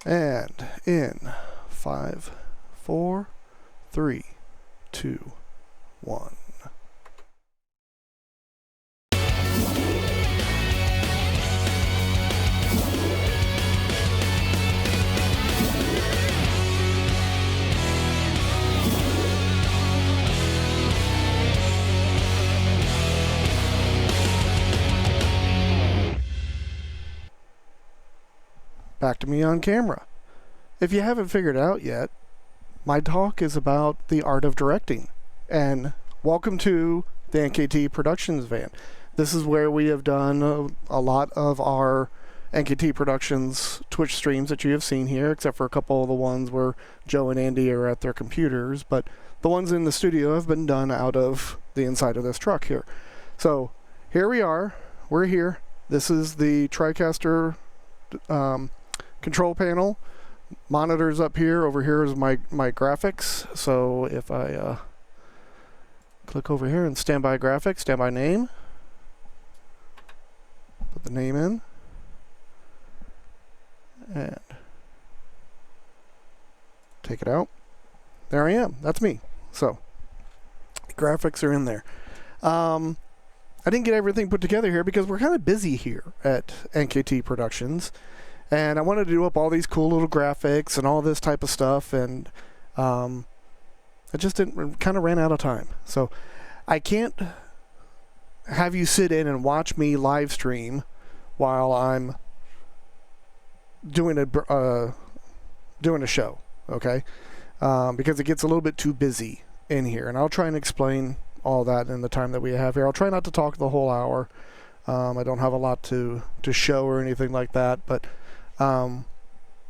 And in 5, 4, 3, 2, 1. Back to me on camera. If you haven't figured it out yet, my talk is about the art of directing. And welcome to the NKT Productions van. This is where we have done a lot of our NKT Productions Twitch streams that you have seen here, except for a couple of the ones where Joe and Andy are at their computers. But the ones in the studio have been done out of the inside of this truck here. So here we are. We're here. This is the TriCaster control panel. Monitors up here. Over here is my graphics. So if I click over here and standby graphics, standby name, put the name in, and take it out. There I am. That's me. So graphics are in there. I didn't get everything put together here because we're kind of busy here at NKT Productions. And I wanted to do up all these cool little graphics and all this type of stuff, and I just kind of ran out of time. So I can't have you sit in and watch me live stream while I'm doing a show, okay? Because it gets a little bit too busy in here, and I'll try and explain all that in the time that we have here. I'll try not to talk the whole hour. I don't have a lot to show or anything like that, but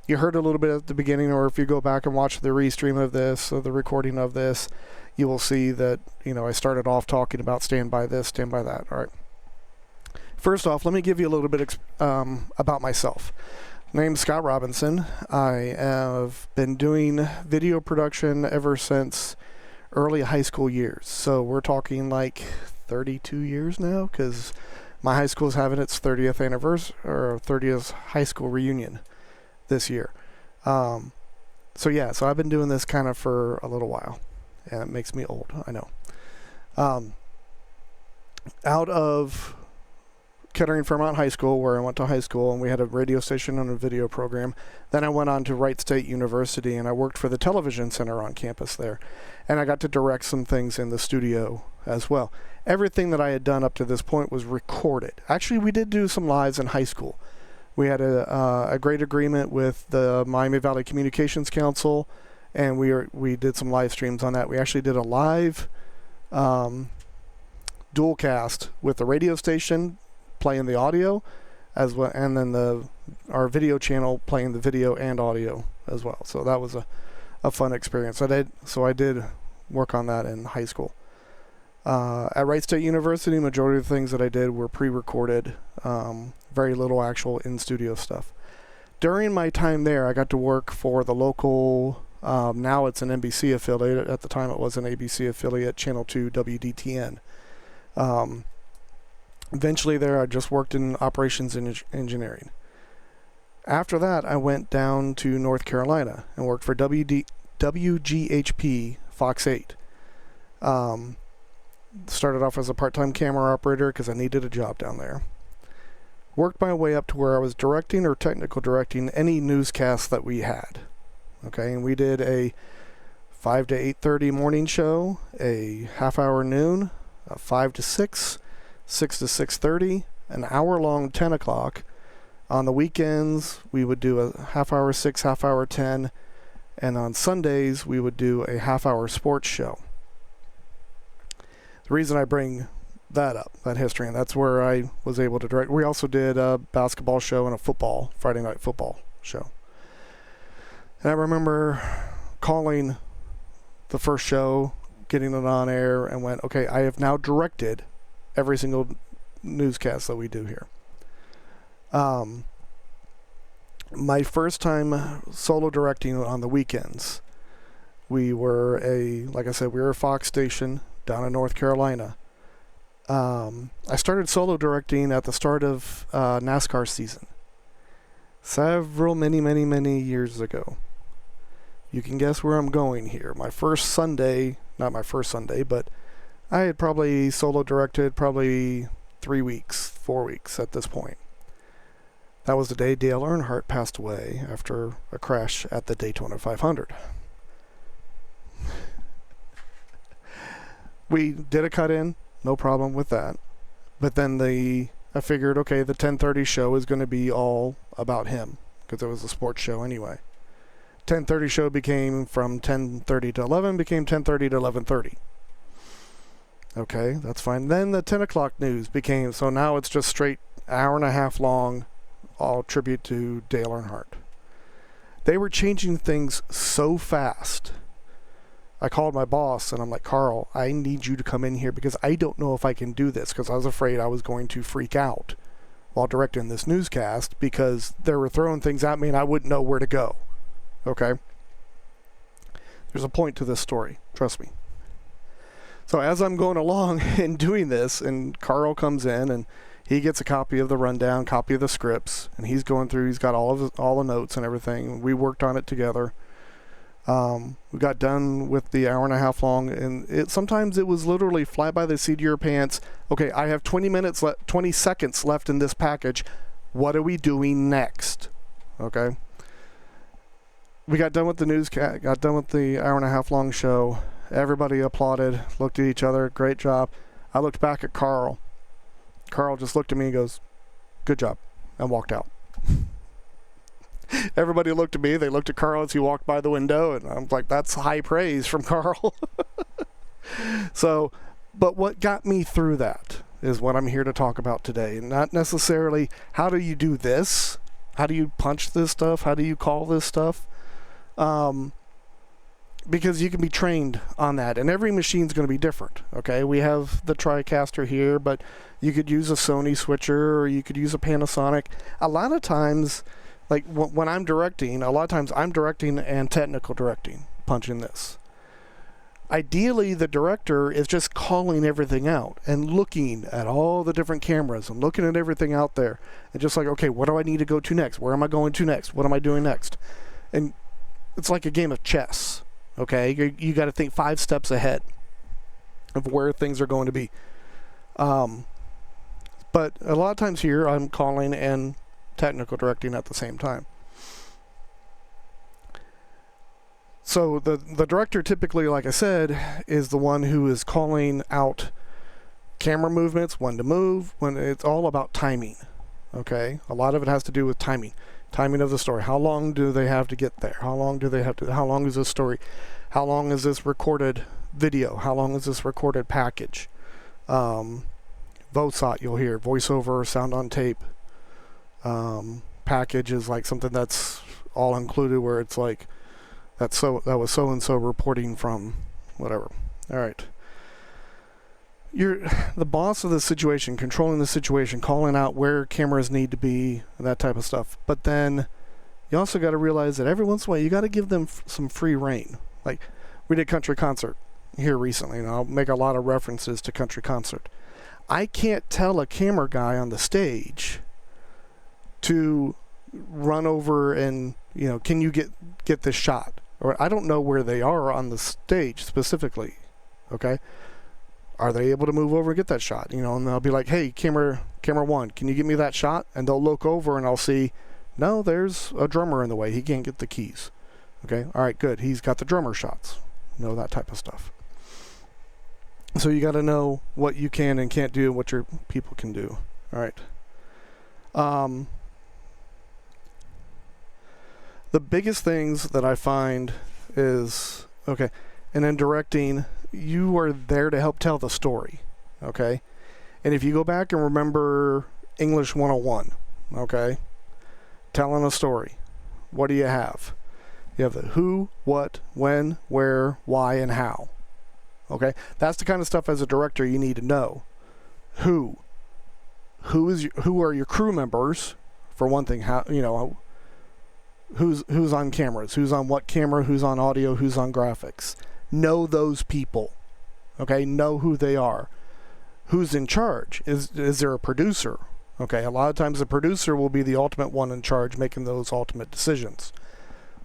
you heard a little bit at the beginning, or if you go back and watch the restream of this, or the recording of this, you will see that, you know, I started off talking about stand by this, stand by that. All right. First off, let me give you a little bit about myself. My name's Scott Robinson. I have been doing video production ever since early high school years. So we're talking like 32 years now, because my high school is having its 30th anniversary, or 30th high school reunion this year. So I've been doing this kind of for a little while, and it makes me old, I know. Out of Kettering Fairmont High School, where I went to high school, and we had a radio station and a video program. Then I went on to Wright State University, and I worked for the television center on campus there. And I got to direct some things in the studio as well. Everything that I had done up to this point was recorded. Actually, we did do some lives in high school. We had a great agreement with the Miami Valley Communications Council, and we did some live streams on that. We actually did a live dual cast with the radio station playing the audio as well, and then our video channel playing the video and audio as well. So that was a fun experience. I did work on that in high school. At Wright State University, majority of the things that I did were pre-recorded, very little actual in-studio stuff. During my time there, I got to work for the local, now it's an NBC affiliate, at the time it was an ABC affiliate, Channel 2 WDTN. Eventually there, I just worked in operations and engineering. After that, I went down to North Carolina and worked for WGHP Fox 8. Started off as a part-time camera operator because I needed a job down there. Worked my way up to where I was directing or technical directing any newscast that we had. Okay, and we did a 5 to 8:30 morning show, a half-hour noon, a 5 to 6, 6 to 6:30, an hour-long 10 o'clock. On the weekends, we would do a half-hour 6, half-hour 10, and on Sundays, we would do a half-hour sports show. The reason I bring that up, that history, and that's where I was able to direct. We also did a basketball show and a Friday night football show. And I remember calling the first show, getting it on air, and went, okay, I have now directed every single newscast that we do here. My first time solo directing on the weekends, we were like I said, we were a Fox station down in North Carolina. I started solo directing at the start of NASCAR season. Several, many years ago. You can guess where I'm going here. My first Sunday, not my first Sunday, but I had probably solo directed probably 3 weeks, 4 weeks at this point. That was the day Dale Earnhardt passed away after a crash at the Daytona 500. We did a cut-in, no problem with that. But then I figured, okay, the 10:30 show is going to be all about him, because it was a sports show anyway. 10:30 show became, from 10:30 to 11, became 10:30 to 11:30. Okay, that's fine. Then the 10 o'clock news became, so now it's just straight hour and a half long, all tribute to Dale Earnhardt. They were changing things so fast. I called my boss and I'm like, Carl, I need you to come in here because I don't know if I can do this, because I was afraid I was going to freak out while directing this newscast because they were throwing things at me and I wouldn't know where to go. Okay? There's a point to this story. Trust me. So as I'm going along and doing this, and Carl comes in and he gets a copy of the rundown, copy of the scripts, and he's going through, he's got all the notes and everything. We worked on it together. We got done with the hour and a half long, and sometimes it was literally fly by the seat of your pants. Okay, I have 20 seconds left in this package. What are we doing next? Okay. We got done with the newscast, got done with the hour and a half long show. Everybody applauded, looked at each other. Great job. I looked back at Carl. Carl just looked at me and goes, good job, and walked out. Everybody looked at me. They looked at Carl as he walked by the window, and I'm like, that's high praise from Carl. So, but what got me through that is what I'm here to talk about today. Not necessarily how do you do this? How do you punch this stuff? How do you call this stuff? Because you can be trained on that, and every machine's going to be different. Okay, we have the TriCaster here, but you could use a Sony switcher, or you could use a Panasonic. A lot of times, like when I'm directing, a lot of times I'm directing and technical directing, punching this. Ideally, the director is just calling everything out and looking at all the different cameras and looking at everything out there, and just like, okay, what do I need to go to next? Where am I going to next? What am I doing next? And it's like a game of chess. Okay, you got to think 5 steps ahead of where things are going to be. But a lot of times here, I'm calling and technical directing at the same time. So the director typically, like I said, is the one who is calling out camera movements, when to move, when it's all about timing. Okay, a lot of it has to do with timing. Timing of the story. How long do they have to get there? How long is this story? How long is this recorded video? How long is this recorded package? VOSOT, you'll hear. Voiceover, sound on tape. Package is like something that's all included, where it's like, that was so-and-so reporting from whatever. All right. You're the boss of the situation, controlling the situation, calling out where cameras need to be, that type of stuff. But then you also got to realize that every once in a while you got to give them some free rein. Like we did country concert here recently, and I'll make a lot of references to country concert. I can't tell a camera guy on the stage to run over and, can you get this shot? Or I don't know where they are on the stage specifically. Okay. Are they able to move over and get that shot? And they'll be like, hey, camera one, can you get me that shot? And they'll look over and I'll see, no, there's a drummer in the way. He can't get the keys. Okay, all right, good. He's got the drummer shots. That type of stuff. So you got to know what you can and can't do and what your people can do. All right. The biggest things that I find is, okay, and in directing, you are there to help tell the story, okay? And if you go back and remember English 101, okay, telling a story, what do you have? You have the who, what, when, where, why, and how, okay? That's the kind of stuff as a director you need to know. Who are your crew members, for one thing, who's on cameras, who's on what camera, who's on audio, who's on graphics. Know those people, okay? Know who they are. Who's in charge? Is there a producer? Okay, a lot of times the producer will be the ultimate one in charge making those ultimate decisions.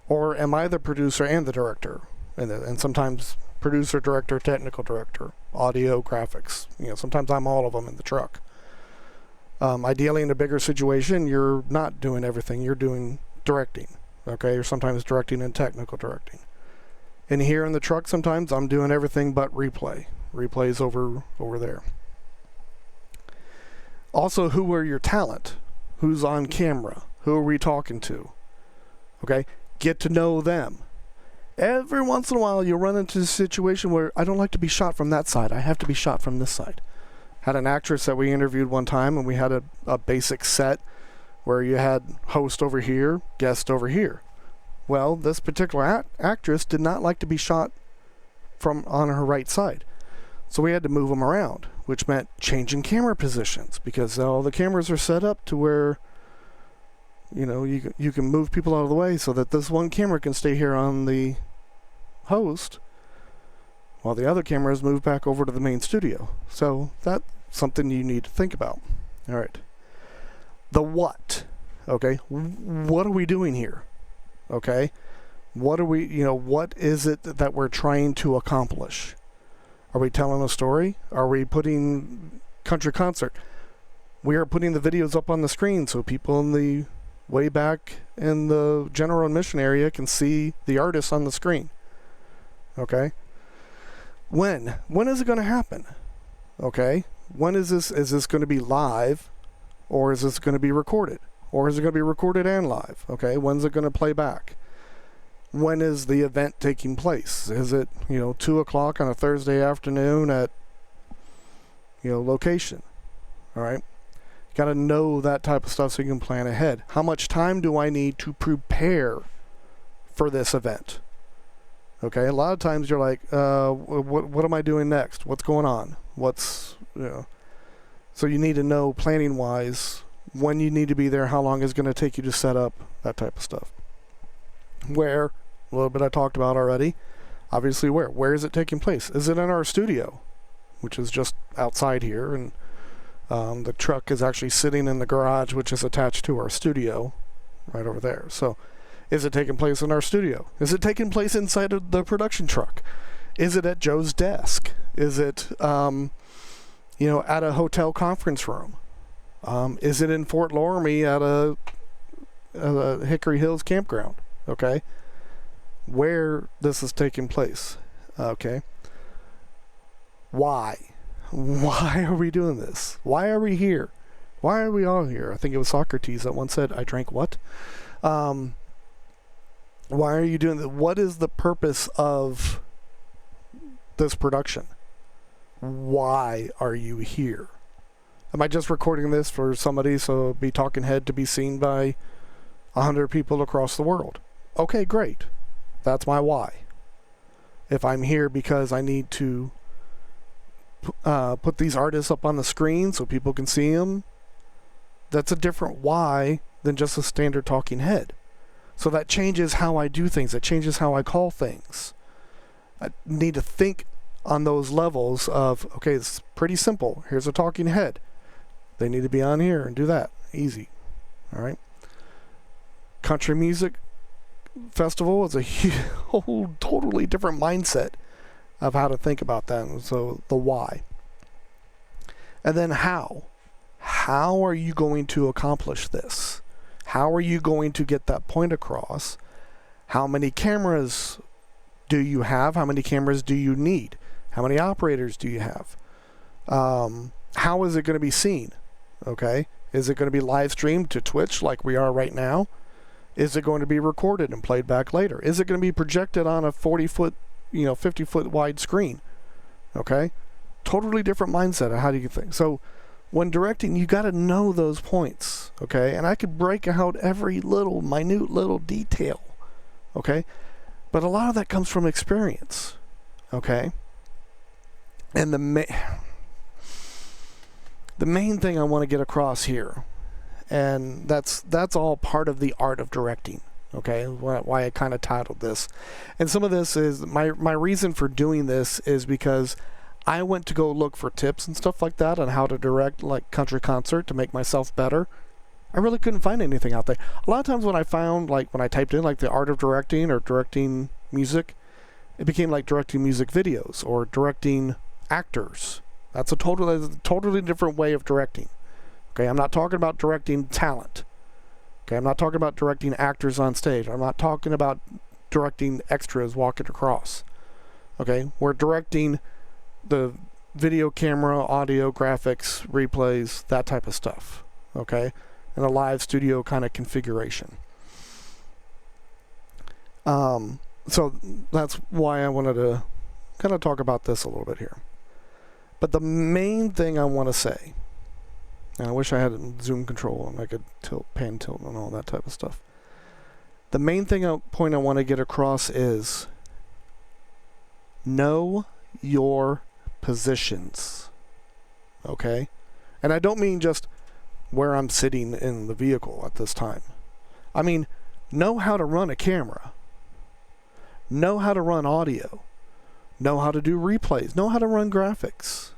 Or am I the producer and the director? And sometimes producer, director, technical director, audio, graphics. Sometimes I'm all of them in the truck. Ideally, in a bigger situation, you're not doing everything. You're doing directing. Okay, or sometimes directing and technical directing. And here in the truck, sometimes I'm doing everything but replay. Replay's over there. Also, who are your talent? Who's on camera? Who are we talking to? Okay, get to know them. Every once in a while, you'll run into a situation where I don't like to be shot from that side. I have to be shot from this side. Had an actress that we interviewed one time, and we had a basic set where you had host over here, guest over here. Well, this particular actress did not like to be shot from on her right side. So we had to move them around, which meant changing camera positions, because all the cameras are set up to where you can move people out of the way so that this one camera can stay here on the host while the other cameras move back over to the main studio. So that's something you need to think about. All right. The what. Okay. What are we doing here? Okay. What is it that we're trying to accomplish? Are we telling a story? Are we putting country concert? We are putting the videos up on the screen so people in the way back in the general admission area can see the artists on the screen. Okay? When is it going to happen? Okay? When is this? Is this going to be live, or is this going to be recorded? Or is it going to be recorded and live? Okay? When's it going to play back? When is the event taking place? Is it, 2 o'clock on a Thursday afternoon at, location? All right? You got to know that type of stuff so you can plan ahead. How much time do I need to prepare for this event? Okay? A lot of times you're like, what am I doing next? What's going on? So you need to know planning-wise when you need to be there, how long it's going to take you to set up, that type of stuff. Where, a little bit I talked about already, obviously where is it taking place? Is it in our studio, which is just outside here, and the truck is actually sitting in the garage, which is attached to our studio right over there. So is it taking place in our studio? Is it taking place inside of the production truck? Is it at Joe's desk? Is it at a hotel conference room? Is it in Fort Loramie at a Hickory Hills campground? Okay, where this is taking place. Okay, why are we doing this? Why are we here? Why are we all here? I think it was Socrates that once said, I drank what? Why are you doing that? What is the purpose of this production? Why are you here? Am I just recording this for somebody so it'll be talking head to be seen by 100 people across the world? Okay, great. That's my why. If I'm here because I need to put these artists up on the screen so people can see them, that's a different why than just a standard talking head. So that changes how I do things. It changes how I call things. I need to think on those levels of, okay, it's pretty simple. Here's a talking head. They need to be on here and do that. Easy. All right. Country music festival is a whole totally different mindset of how to think about that. So the why. And then how. How are you going to accomplish this? How are you going to get that point across? How many cameras do you have? How many cameras do you need? How many operators do you have? How is it going to be seen? Okay. Is it going to be live streamed to Twitch like we are right now? Is it going to be recorded and played back later? Is it going to be projected on a 40-foot, 50-foot wide screen? Okay. Totally different mindset of how do you think. So when directing, you got to know those points. Okay. And I could break out every minute little detail. Okay. But a lot of that comes from experience. Okay. And the main thing I want to get across here, and that's all part of the art of directing. Okay, why I kind of titled this, and some of this is my reason for doing this is because I went to go look for tips and stuff like that on how to direct like country concert to make myself better. I really couldn't find anything out there. A lot of times when I found, like when I typed in like the art of directing or directing music, it became like directing music videos or directing actors. That's a totally different way of directing. Okay, I'm not talking about directing talent. Okay, I'm not talking about directing actors on stage. I'm not talking about directing extras walking across. Okay, we're directing the video camera, audio, graphics, replays, that type of stuff. Okay, in a live studio kind of configuration. So that's why I wanted to kind of talk about this a little bit here. But the main thing I want to say, and I wish I had zoom control and I could pan tilt and all that type of stuff. The main point I want to get across is know your positions. Okay? And I don't mean just where I'm sitting in the vehicle at this time. I mean, know how to run a camera. Know how to run audio. Know how to do replays. Know how to run graphics.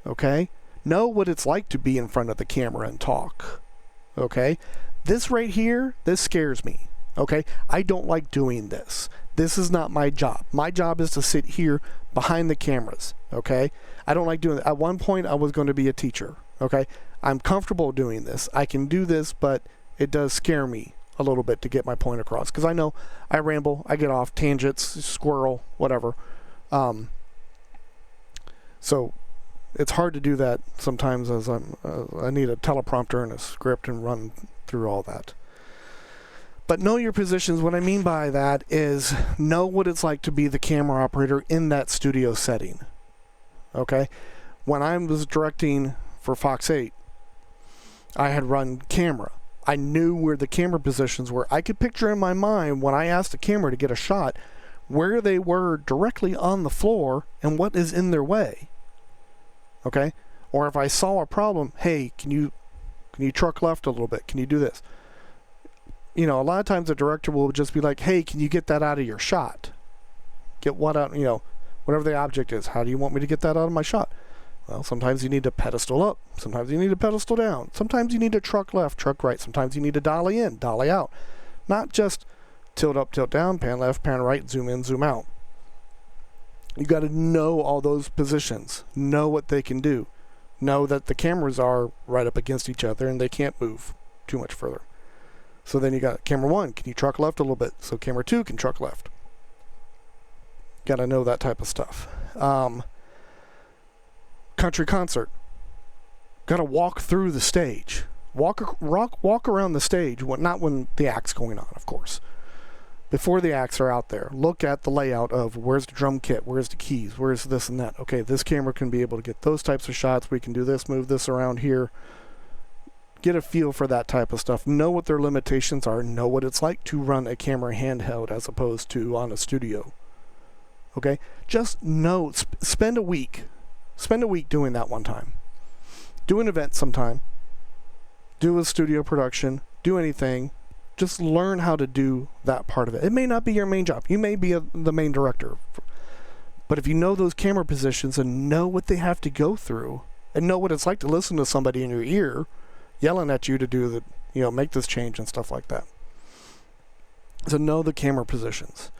Okay? Know what it's like to be in front of the camera and talk. Okay? This right here, this scares me. Okay? I don't like doing this. This is not my job. My job is to sit here behind the cameras. Okay? I don't like doing it. At one point, I was going to be a teacher. Okay? I'm comfortable doing this. I can do this, but it does scare me a little bit to get my point across. Because I know I ramble, I get off tangents, squirrel, whatever. So it's hard to do that sometimes as I need a teleprompter and a script and run through all that. But know your positions. What I mean by that is know what it's like to be the camera operator in that studio setting. Okay? When I was directing for Fox 8, I had run camera. I knew where the camera positions were. I could picture in my mind when I asked the camera to get a shot where they were directly on the floor and what is in their way. Okay? Or if I saw a problem, hey, can you truck left a little bit? Can you do this? You know, a lot of times the director will just be like, hey, can you get that out of your shot? Get what out, you know, whatever the object is. How do you want me to get that out of my shot? Well, sometimes you need to pedestal up. Sometimes you need to pedestal down. Sometimes you need to truck left, truck right. Sometimes you need to dolly in, dolly out. Not just tilt up, tilt down, pan left, pan right, zoom in, zoom out. You got to know all those positions. Know what they can do. Know that the cameras are right up against each other and they can't move too much further. So then you got camera 1, can you truck left a little bit? So camera 2 can truck left. Got to know that type of stuff. Country concert. Got to walk through the stage. Walk around the stage. Not when the act's going on, of course. Before the acts are out there, look at the layout of where's the drum kit, where's the keys, where's this and that. Okay, this camera can be able to get those types of shots. We can do this, move this around here. Get a feel for that type of stuff. Know what their limitations are. Know what it's like to run a camera handheld as opposed to on a studio. Okay? Just know. Spend a week. Spend a week doing that one time. Do an event sometime. Do a studio production. Do anything. Just learn how to do that part of it. It may not be your main job. You may be the main director. But if you know those camera positions and know what they have to go through and know what it's like to listen to somebody in your ear yelling at you to do the, you know, make this change and stuff like that. So know the camera positions.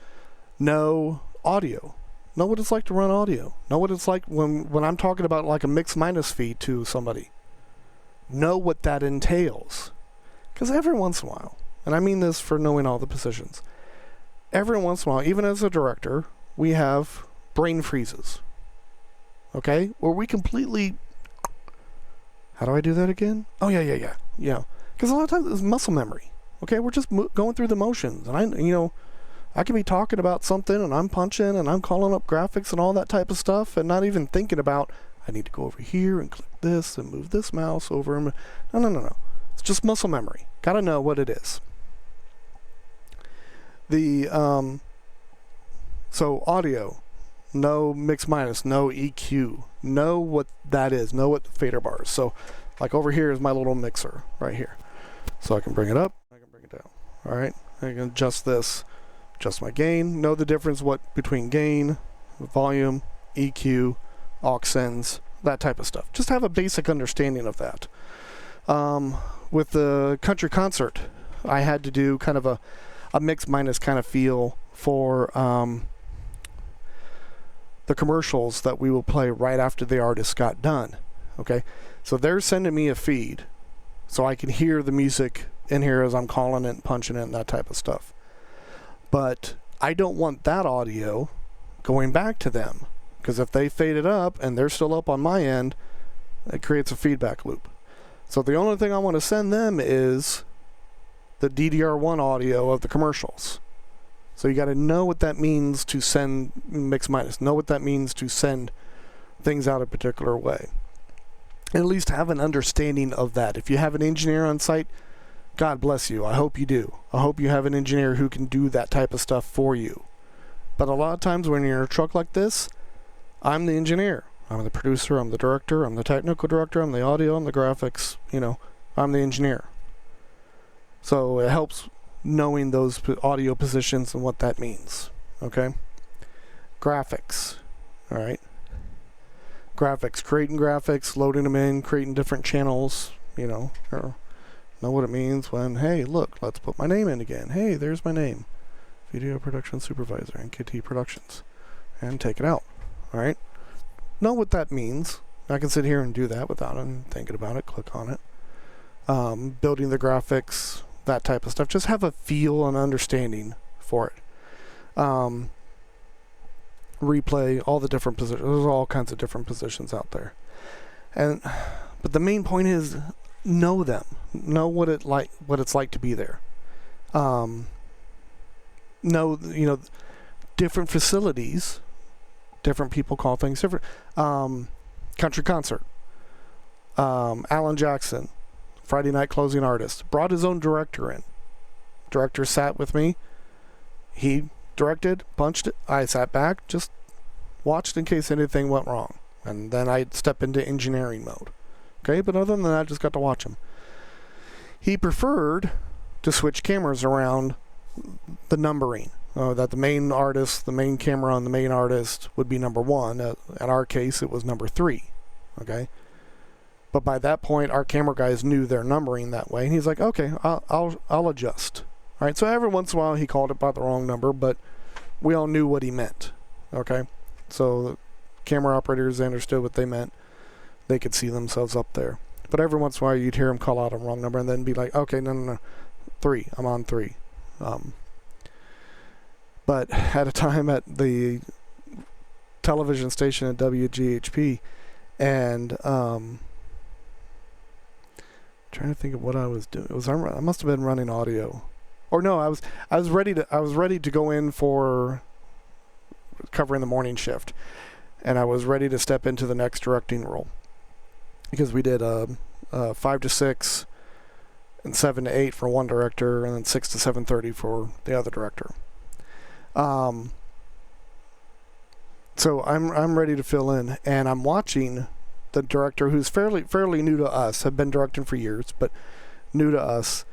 Know audio. Know what it's like to run audio. Know what it's like when I'm talking about like a mix minus feed to somebody. Know what that entails. Because every once in a while, and I mean this for knowing all the positions, every once in a while, even as a director, we have brain freezes. Okay? Where we completely... How do I do that again? Oh, yeah. Because a lot of times it's muscle memory. Okay? We're just going through the motions. And I can be talking about something and I'm punching and I'm calling up graphics and all that type of stuff and not even thinking about, I need to go over here and click this and move this mouse over. No. It's just muscle memory. Got to know what it is. So audio, no mix minus, no EQ. Know what that is. Know what the fader bar is. So like over here is my little mixer right here. So I can bring it up, I can bring it down. All right, I can adjust this, adjust my gain. Know the difference between gain, volume, EQ, aux ins, that type of stuff. Just have a basic understanding of that. With the country concert, I had to do kind of a mix minus kind of feel for the commercials that we will play right after the artist got done. Okay, so they're sending me a feed so I can hear the music in here as I'm calling it and punching it and that type of stuff. But I don't want that audio going back to them, because if they fade it up and they're still up on my end, it creates a feedback loop. So the only thing I want to send them is the DDR1 audio of the commercials. So you got to know what that means to send mix minus, know what that means to send things out a particular way. And at least have an understanding of that. If you have an engineer on site, God bless you. I hope you do. I hope you have an engineer who can do that type of stuff for you. But a lot of times when you're in a truck like this, I'm the engineer. I'm the producer, I'm the director, I'm the technical director, I'm the audio, I'm the graphics, I'm the engineer. So it helps knowing those audio positions and what that means. Okay? Graphics. Alright? Graphics. Creating graphics, loading them in, creating different channels, or know what it means when, hey, look, let's put my name in again. Hey, there's my name. Video Production Supervisor, NKT Productions. And take it out. Alright? Know what that means. I can sit here and do that without even thinking about it. Click on it. Building the graphics, that type of stuff. Just have a feel and understanding for it. Replay, all the different positions. There's all kinds of different positions out there. But the main point is know them. Know what it's like to be there. Know, different facilities. Different people call things different. Country concert. Alan Jackson, Friday night closing artist, brought his own director in. Director sat with me. He directed, punched it. I sat back, just watched in case anything went wrong. And then I'd step into engineering mode. Okay, but other than that, I just got to watch him. He preferred to switch cameras around the numbering. That the main artist, the main camera on the main artist would be number 1. In our case, it was number 3. Okay, but by that point, our camera guys knew their numbering that way, and he's like, "Okay, I'll adjust." All right. So every once in a while, he called it by the wrong number, but we all knew what he meant. Okay, so the camera operators, they understood what they meant. They could see themselves up there. But every once in a while, you'd hear him call out a wrong number, and then be like, "Okay, no, 3. I'm on 3." But at a time at the television station at WGHP, and trying to think of what I was doing. I must have been running audio, or no, I was ready to go in for covering the morning shift, and I was ready to step into the next directing role, because we did 5 to 6 and 7 to 8 for one director, and then 6 to 7:30 for the other director. So I'm ready to fill in, and I'm watching the director, who's fairly new to us, have been directing for years, but new to us,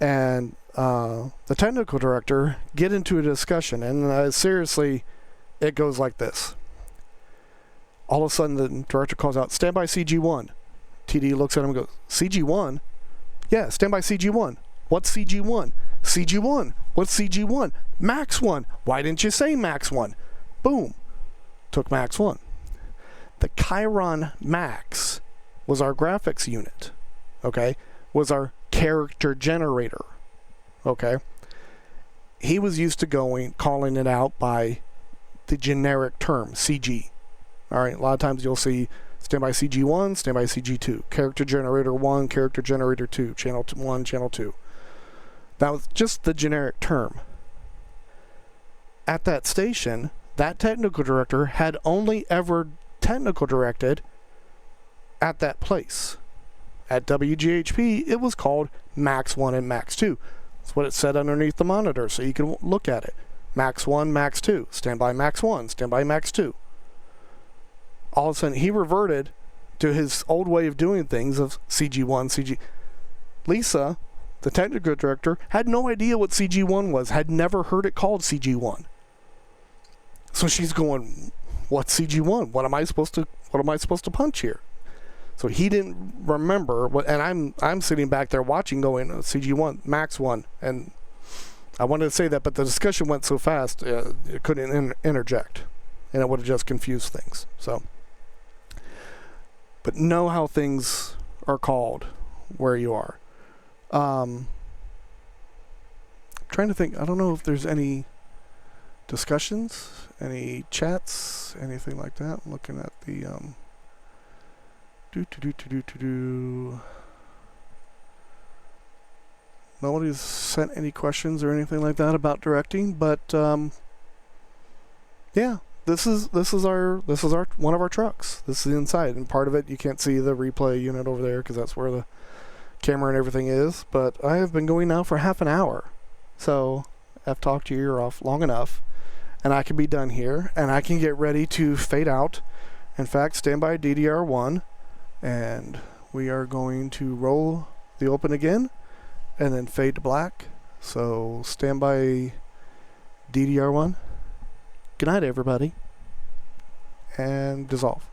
and the technical director get into a discussion, and seriously, it goes like this. All of a sudden, the director calls out, "Stand by CG1." TD looks at him and goes, "CG1? Yeah, stand by CG1. What's CG1? CG1. What's CG1? Max 1. Why didn't you say Max 1? Boom. Took Max 1. The Chiron Max was our graphics unit. Okay? Was our character generator. Okay? He was used to calling it out by the generic term, CG. Alright, a lot of times you'll see standby CG1, standby CG2. Character generator 1, character generator 2. Channel 1, channel 2. That was just the generic term. At that station, that technical director had only ever technical directed at that place. At WGHP, it was called Max 1 and Max 2. That's what it said underneath the monitor, so you can look at it. Max 1, Max 2. Standby Max 1, standby Max 2. All of a sudden, he reverted to his old way of doing things of CG1, CG. Lisa, the technical director, had no idea what CG1 was, had never heard it called CG1. So she's going, what's CG1? What am I supposed to punch here? So he didn't remember what, and I'm sitting back there watching, going CG1, Max 1, and I wanted to say that, but the discussion went so fast, it couldn't interject, and it would have just confused things. So, but know how things are called where you are. Trying to think. I don't know if there's any discussions, any chats, anything like that. I'm looking at the Nobody's sent any questions or anything like that about directing, but yeah, this is our one of our trucks. This is the inside, and part of it you can't see the replay unit over there because that's where the camera and everything is. But I have been going now for half an hour, so I've talked your ear off long enough, and I can be done here, and I can get ready to fade out. In fact, stand by DDR1, and we are going to roll the open again and then fade to black. So stand by DDR1. Good night, everybody, and dissolve.